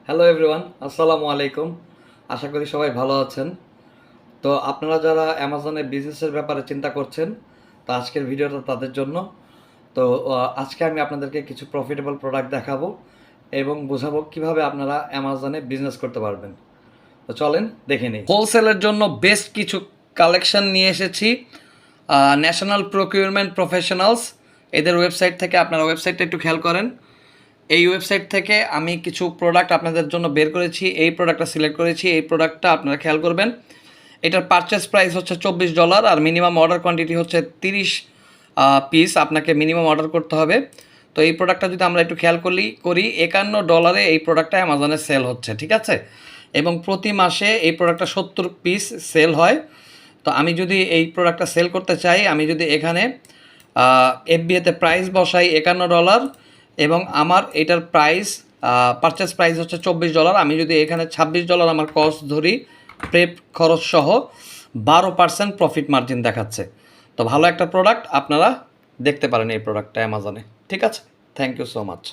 Hello everyone, আসসালামু আলাইকুম। আশা করি সবাই ভালো আছেন। তো আপনারা যারা অ্যামাজনে বিজনেসের ব্যাপারে চিন্তা করছেন, তো আজকের ভিডিওটা তাদের জন্য। তো আজকে আমি আপনাদেরকে কিছু প্রফিটেবল প্রোডাক্ট দেখাবো এবং বোঝাবো কিভাবে আপনারা অ্যামাজনে বিজনেস করতে পারবেন। তো চলেন দেখে নিই। হোলসেলের জন্য বেস্ট কিছু কালেকশন নিয়ে এসেছি ন্যাশনাল প্রকিউরমেন্ট প্রফেশনালস, এদের ওয়েবসাইট থেকে। আপনারা ওয়েবসাইটটা একটু খেয়াল করেন। এই ওয়েবসাইট থেকে আমি কিছু প্রোডাক্ট আপনাদের জন্য বের করেছি। এই প্রোডাক্টটা সিলেক্ট করেছি। এই প্রোডাক্টটা আপনারা খেয়াল করবেন, এটার পারচেস প্রাইস হচ্ছে $24 আর মিনিমাম অর্ডার কোয়ান্টিটি হচ্ছে 30 পিস আপনাকে মিনিমাম অর্ডার করতে হবে। তো এই প্রোডাক্টটা যদি আমরা একটু খেয়াল করি $51 এই প্রোডাক্টটা অ্যামাজনে সেল হচ্ছে, ঠিক আছে? এবং প্রতি মাসে এই প্রোডাক্টটা 70 পিস সেল হয়। তো আমি যদি এই প্রোডাক্টটা সেল করতে চাই, আমি যদি এখানে এফবিএতে প্রাইস বসাই $51 এবং আমার এটার প্রাইস পারচেস প্রাইস হচ্ছে $24, আমি যদি এখানে $26 আমার কস্ট ধরি, প্রেপ খরচ সহ 12% প্রফিট মার্জিন দেখাচ্ছে। তো ভালো একটা প্রোডাক্ট, আপনারা দেখতে পারেন এই প্রোডাক্টটা অ্যামাজনে। ঠিক আছে, থ্যাংক ইউ সো মাচ।